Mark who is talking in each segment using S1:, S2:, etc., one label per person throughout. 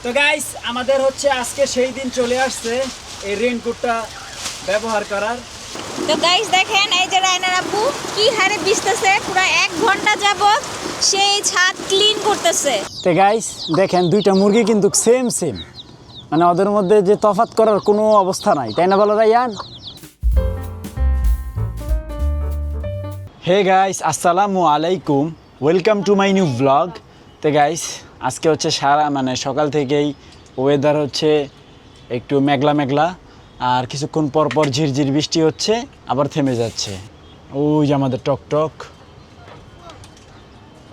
S1: তো গাইস আমাদের হচ্ছে আজকে সেই দিন চলে আসছে এই রেইনকোটটা ব্যবহার করার।
S2: তো গাইস দেখেন এই যে রায়নার আপু কি হারে ভিজতেছে, পুরো 1 ঘন্টা যাবত সেই ছাদ ক্লিন করতেছে।
S1: তো গাইস দেখেন দুইটা মুরগি কিন্তু সেম মানে ওদের মধ্যে যে তফাৎ করার কোনো অবস্থা নাই, তাই না বলো রায়ান? হে গাইস আসসালামু আলাইকুম, welcome to my new blog. তো গাইস আজকে হচ্ছে সকাল থেকেই ওয়েদার হচ্ছে একটু মেঘলা আর কিছুক্ষণ পর ঝিরঝির বৃষ্টি হচ্ছে, আবার থেমে যাচ্ছে। ওই যে আমাদের টকটক,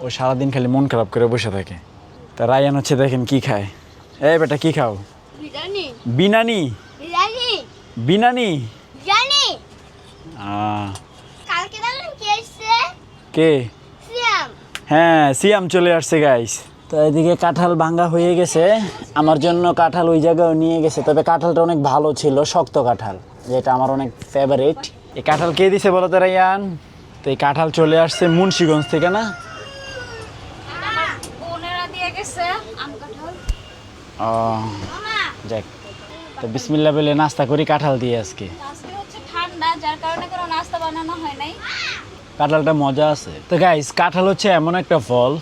S1: ও সারাদিন খালি মন খারাপ করে বসে থাকে। তা রায়ান হচ্ছে দেখেন কি খায়। এই বেটা কি খাও? বিনানি। কে? হ্যাঁ সিয়াম চলে আসছে গাইস। তো এদিকে কাঁঠাল ভাঙ্গা হয়ে গেছে, আমার জন্য কাঁঠাল ওই জায়গায় নিয়ে গেছে। তবে কাঁঠালটা অনেক ভালো ছিল, শক্ত কাঁঠাল, যেটা আমার অনেক ফেভারিট। এই কাঁঠাল কে দিছে বলো তো রায়ান? তো এই কাঁঠাল চলে আসছে মুন্সিগঞ্জ থেকে, না? ও যাক, তো বিসমিল্লাহ বলে নাস্তা করি কাঁঠাল দিয়ে আজকে।
S2: ঠান্ডা যার কারণে কোনো নাস্তা বানানো হয় নাই।
S1: কাঁঠালটা মজা আছে। তো গাইস কাঁঠাল হচ্ছে এমন একটা ফল,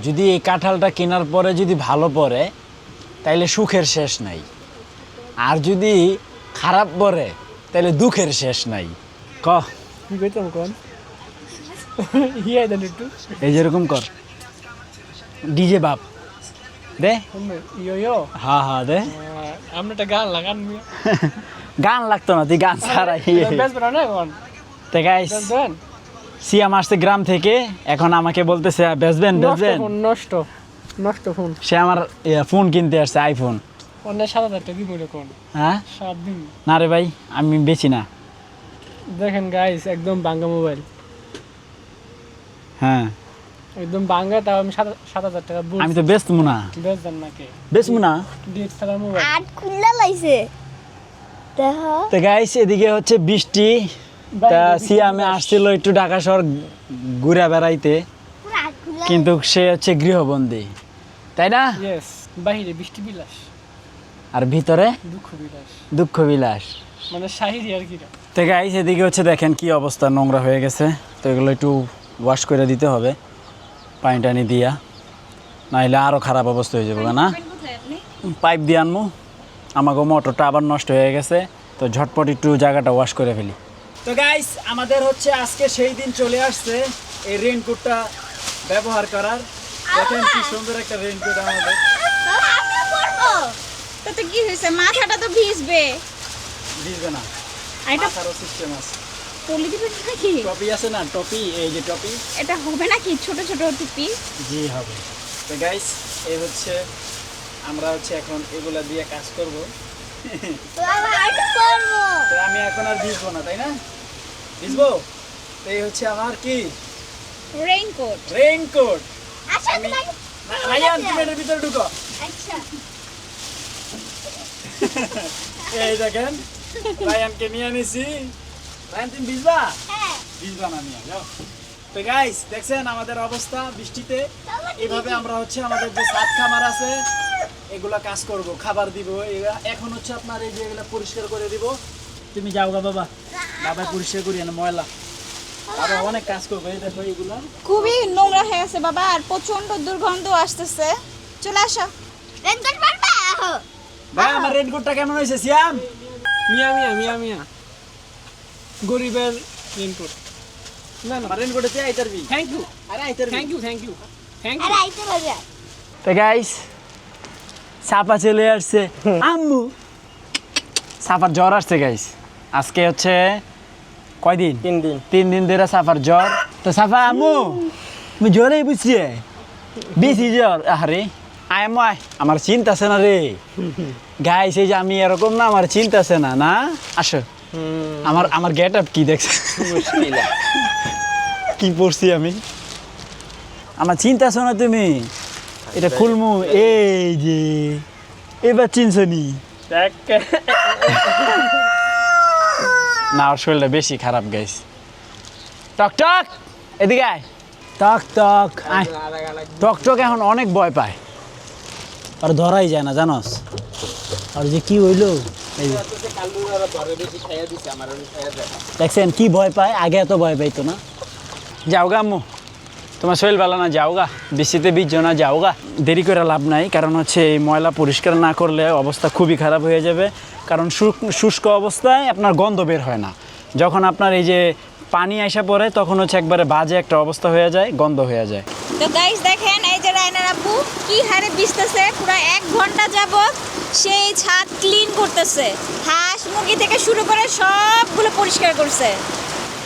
S1: যদি এই কাঁঠালটা কেনার পরে যদি ভালো পড়ে তাইলে সুখের শেষ নাই, আর যদি খারাপ পড়ে তাইলে দুঃখের শেষ নাই।
S3: কি কইতাম কোন হিয়া দেন একটু
S1: এই যেরকম কর, ডিজে বাপ দে।
S3: ইয়ো
S1: হ্যাঁ দে।
S3: আমরা একটা গান লাগান
S1: গান লাগতো না, তুই গান ছাড়াই।
S3: বেশ বড় না কোন
S1: তো গাইস
S3: দেন
S1: সিয়াম আসছে গ্রাম থেকে, এখন আমাকে বলতেছে বেচবেন।
S3: নষ্ট ফোন
S1: সে আমার ফোন কিনতে আসছে, আইফোন।
S3: অনেক 7,000 টাকা দিব কোন
S1: হ্যাঁ
S3: 7 দিন।
S1: না রে ভাই, আমি বেচি না।
S3: দেখেন গাইস একদম বাঙ্গা মোবাইল,
S1: হ্যাঁ
S3: একদম বাঙ্গা, তাও আমি 7,000 টাকা বলছি।
S1: আমি তো বেচবো না।
S3: বেচবেন নাকি?
S1: বেচবো না।
S3: ডিএক্স ছাড়া মোবাইল
S2: আট খুললা লাইছে দেখো।
S1: তো গাইস এদিকে হচ্ছে বৃষ্টি, তা সিয়ামে আসছিল একটু ঢাকা শহর ঘুরে বেড়াইতে, কিন্তু সে হচ্ছে গৃহবন্দী, তাই না?
S3: ইয়েস, বাইরে বৃষ্টি বিলাস
S1: আর ভিতরে
S3: দুঃখ বিলাস,
S1: দুঃখ বিলাস,
S3: মানে শাহিরি আর কি।
S1: তো গাইস এদিকে হচ্ছে দেখেন কি অবস্থা, নোংরা হয়ে গেছে। তো এগুলো একটু ওয়াশ করে দিতে হবে পানি টানি দিয়া, নাহলে আরও খারাপ অবস্থা হয়ে যাবে না। পাইপ দিয়ে আনবো, আমাকে মোটরটা আবার নষ্ট হয়ে গেছে, তো ঝটপট একটু জায়গাটা ওয়াশ করে ফেলি। তো গাইস আমাদের হচ্ছে আজকে সেই দিন চলে আসছে এই রেইনকোটটা ব্যবহার করার। দেখেন কি সুন্দর একটা রেইনকোট আমাদের।
S2: তো কি হয়েছে, মাথাটা তো ভিজবে।
S1: ভিজবে না,
S2: এটা
S1: মাথারও সিস্টেম আছে।
S2: পলি দিবে নাকি?
S1: টপি আছে না, টপি, এই যে টপি।
S2: এটা হবে নাকি ছোট ছোট টুপি?
S1: জি হবে। তো গাইস এই হচ্ছে আমরা হচ্ছে এখন এগুলা দিয়ে কাজ করব। তো আমি এখন আর ভিজবো না, তাই না? ভিজবো। তো এই হচ্ছে আমার কি
S2: রেইনকোট।
S1: রেইনকোট।
S2: আচ্ছা
S1: রায়ান তুমি এর ভিতরে ঢুকো।
S2: আচ্ছা
S1: এই দেখেন রায়ানকে নিয়ে নিছি। রায়ান তুমি ভিজবা?
S2: হ্যাঁ
S1: ভিজবা না, নিয়ে যাও। তো গাইস দেখছেন আমাদের অবস্থা বৃষ্টিতে। এইভাবে আমরা হচ্ছে আমাদের যে সাত খামার আছে এগুলা কাজ করব, খাবার দিব। এখন হচ্ছে আপনার এই যে এগুলা পরিষ্কার করে দিব। তুমি যাও গা বাবা, বাবা পরিষ্কার করি না, ময়লা বাবা অনেক কাজ করবো। এই দেখো এগুলা
S2: খুবই নোংরা হয়ে গেছে বাবা, আর প্রচন্ড দুর্গন্ধ আসতেছে। চলে আসো। রেইনকোট পারবা?
S1: ভাই আমার রেইনকোটটা কেমন হয়েছে সিয়াম?
S3: মিয়া গরিবের রেইনকোট। না
S1: আমার রেইনকোটে তুই আইতারবি।
S3: থ্যাংক ইউ,
S1: আরে আইতারবি।
S3: থ্যাংক ইউ
S2: আরে আইতে পারবে।
S1: তো গাইস সাপা চলে আসছে। আম্মু সাপার জ্বর আসছে গাইস, আজকে হচ্ছে কয়দিন? 3 দিন ধরে সাফার জ্বর। তো সাফা আম্মু তুমি জ্বরেই বুঝছি, বেশি জ্বর। আরে আয় আমার চিন্তা আছে না রে গাইস, এই যে আমি এরকম না, আমার চিন্তা আছে না। না আসো, আমার গেট আপ কি দেখছ, কি পড়ছি আমি, আমার চিন্তা আছো না তুমি? এটা খুলমু, এই যে এবার চিনছো নি? না ওর শরীরটা বেশি খারাপ গাইস। টক এদিকে আয়। টক আয়। টক এখন অনেক ভয় পায়। আর ধরাই যায় না জানোস। আর যে কি হইলো এই যে দেখছেন কি ভয় পায়, আগে এত ভয় পাইতো না। যাও গা আম্মু, তোমার শরীর ভালো না, যাও গা, বৃষ্টিতে ভিজো না, যাও গা। দেরি করে লাভ নাই, কারণ হচ্ছে এই ময়লা পরিষ্কার না করলে অবস্থা খুবই খারাপ হয়ে যাবে। কারণ শুষ্ক অবস্থায় আপনার গন্ধ বের হয় না, যখন আপনার এই যে পানি আইসা পড়ে তখন হচ্ছে একবারে বাজে একটা অবস্থা হয়ে যায়, গন্ধ হয়ে যায়।
S2: তো গাইস দেখেন এই যে রায়নার আব্বু কি হারে বিছতেছে, পুরো 1 ঘন্টা যাবত সেই ছাদ ক্লিন করতেছে। হাঁস মুরগি থেকে শুরু করে সবগুলো পরিষ্কার করছে।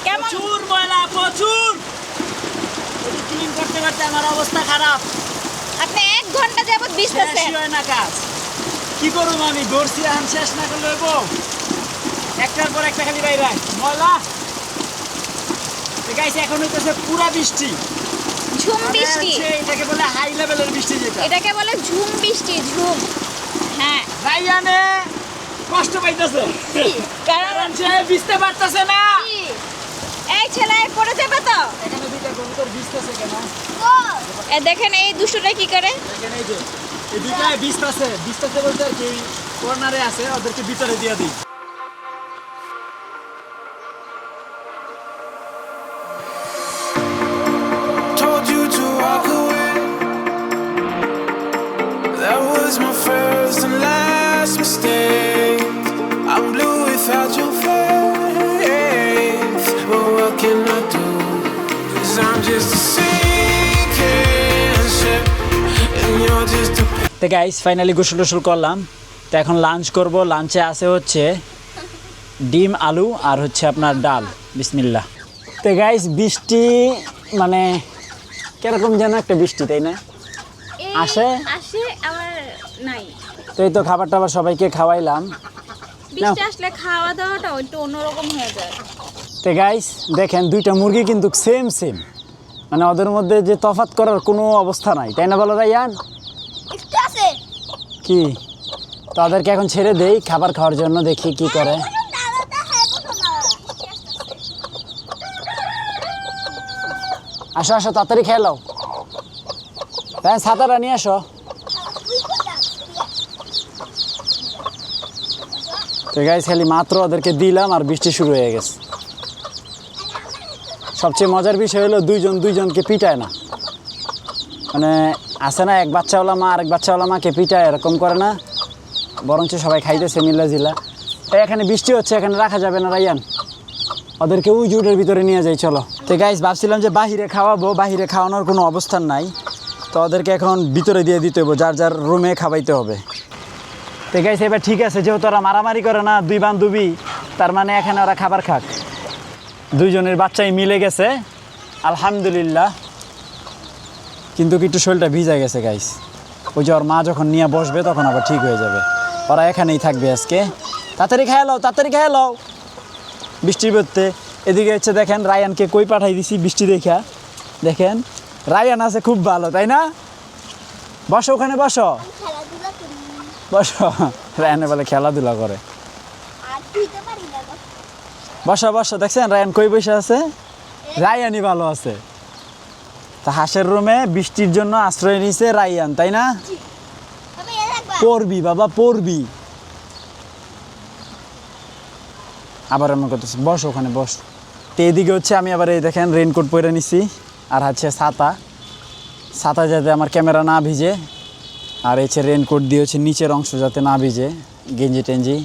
S2: কেমন
S1: প্রচুর ময়লা, প্রচুর ক্লিন করতে করতে আমার অবস্থা খারাপ।
S2: আপনি 1 ঘন্টা যাবত বিছতেছেন?
S1: শেষ হয় না কাজ, কি করব আমি, দর্শি আন শেষ না করলে হইব, একটার পর একটা খালি বাইরে ময়লা। গাইস এখন হইতেছে পুরা বৃষ্টি,
S2: ঝুম বৃষ্টি।
S1: এটাকে বলে হাই লেভেলের বৃষ্টি, যেটা
S2: এটাকে বলে ঝুম বৃষ্টি, ঝুম। হ্যাঁ,
S1: রায়ানে কষ্ট পাইতেছে
S2: কারণ
S1: সে ভিজতে পারতেছে না।
S2: কি? এই ছেলে পড়ে যাবে তো।
S1: এখানে দুইটা কবুতর ভিজতেছে কেন?
S2: এ দেখেন এই দুষ্টটা কি করে।
S1: দেখেন এই যে এই দুইটা ভিজতেছে বলতে আর কি কর্নারে আছে, ওদেরকে ভিতরে দিয়ে দিই।
S4: Told you to walk away. That was my first and last mistake. I'm blue without your face. But what can I do? 'Cause I'm just a sinking ship, and you're just a
S1: তো guys finally গোসল টোসল করলাম, তো এখন lunch করব। লাঞ্চে আছে হচ্ছে ডিম, আলু আর হচ্ছে আপনার ডাল। বিসমিল্লাহ। তো গাইস বৃষ্টি মানে কিরকম যেন একটা বৃষ্টি, তাই না? আসে
S2: আবার নাই।
S1: তো এই তো খাবার টাবার সবাইকে খাওয়াইলাম।
S2: বৃষ্টি আসলে খাওয়া দাওয়াটা একটু অন্যরকম হয়ে যায়।
S1: তো গাইস দেখেন দুইটা মুরগি কিন্তু সেম, মানে ওদের মধ্যে যে তফাৎ করার কোনো অবস্থা নাই, তাই না বলো রাইয়ান?
S2: একটু আছে
S1: কি তাদেরকে এখন ছেড়ে দেই খাবার খাওয়ার জন্য, দেখি কি করে। আসো আসো তাড়াতাড়ি খেয়ে নাও, তাই ছাতাটা নিয়ে আসো। তো গাইস খালি মাত্র ওদেরকে দিলাম আর বৃষ্টি শুরু হয়ে গেছে। সবচেয়ে মজার বিষয় হলো দুইজনকে পিটায় না, মানে আছে না এক বাচ্চাওয়ালা মা আরেক বাচ্চাওয়ালা মাকে পিটায়, এরকম করে না, বরঞ্চ সবাই খাইতেছে মিলা জিলা। এখানে বৃষ্টি হচ্ছে, এখানে রাখা যাবে না রাইয়ান, ওদেরকে ওই জুটের ভিতরে নিয়ে যাই চলো। তো গাইস ভাবছিলাম যে বাহিরে খাওয়াবো, বাহিরে খাওয়ানোর কোনো অবস্থান নাই, তো ওদেরকে এখন ভিতরে দিয়ে দিতে হবে, যার যার রুমে খাওয়াইতে হবে। তো গাইস এবার ঠিক আছে, যেহেতু ওরা মারামারি করে না, দুই বান্ধবী, তার মানে এখানে ওরা খাবার খাক। দুইজনের বাচ্চাই মিলে গেছে আলহামদুলিল্লাহ, কিন্তু একটু শরীরটা ভিজে গেছে গাইস। ওই যে ওর মা যখন নিয়ে বসবে তখন আবার ঠিক হয়ে যাবে, ওরা এখানেই থাকবে আজকে। তাড়াতাড়ি খেয়ে লও, তাড়াতাড়ি খেয়ে লও বৃষ্টির পড়তে। এদিকে হচ্ছে দেখেন রায়ানকে কই পাঠাই দিছি বৃষ্টি দেখা, দেখেন রায়ান আছে খুব ভালো, তাই না? বসো ওখানে, বসো বসো, রায়ানে বলে খেলাধুলা করে। বসো বসো, দেখছেন রায়ান কই বসে আছে, রায়ানই ভালো আছে। তা হাঁসের রুমে বৃষ্টির জন্য আশ্রয় নিছে রায়ান, তাই না? পড়বি বাবা পড়বি, আবার এমন করতেছে, বস ওখানে বস। তো এদিকে হচ্ছে আমি আবার এই দেখেন রেনকোট পরে নিছি, আর হচ্ছে ছাতা যাতে আমার ক্যামেরা না ভিজে, আর হচ্ছে রেনকোট দিয়ে হচ্ছে নিচের অংশ যাতে না ভিজে, গেঞ্জি টেঞ্জি।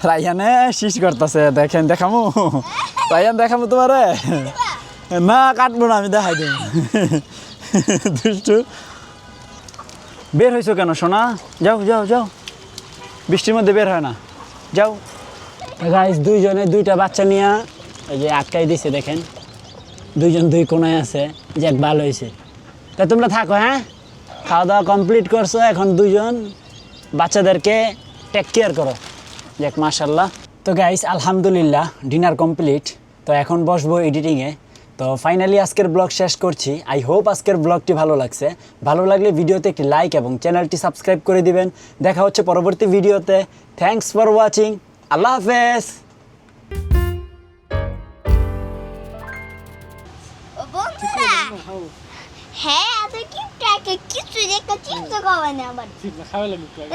S1: রায়ানে শীষ করতেছে, দেখেন দেখামু রায়ান, দেখামু তোমারে না, কাটবো না আমি, দেখাই দেব। দুষ্টু বের হয়েছো কেন সোনা? যাও যাও যাও, বৃষ্টির মধ্যে বের হয় না, যাও। গাইস দুইজনে দুইটা বাচ্চা নিয়ে এই যে আটকাই দিছে, দেখেন দুইজন দুই কোনায় আছে, যাক ভালো হয়েছে। তা তোমরা থাকো, হ্যাঁ খাওয়া দাওয়া কমপ্লিট করছো, এখন দুইজন বাচ্চাদেরকে টেক কেয়ার করো, যাক মাশাল্লাহ। তো গাইস আলহামদুলিল্লাহ ডিনার কমপ্লিট, তো এখন বসবো এডিটিংয়ে। তো ফাইনালি আজকের ব্লগ শেষ করছি। আই হোপ আজকের ব্লগটি ভালো লাগছে, ভালো লাগলে ভিডিওতে একটি লাইক এবং চ্যানেলটি সাবস্ক্রাইব করে দিবেন। দেখা হচ্ছে পরবর্তী ভিডিওতে। থ্যাঙ্কস ফর ওয়াচিং, আল্লাহ হাফেজ।
S2: বন্ধুরা, হ্যাঁ, কি
S5: একটা কিছু একটা চিপস খাওয়া না আমার
S3: ঠিক না খাওয়ালাম একটু আগে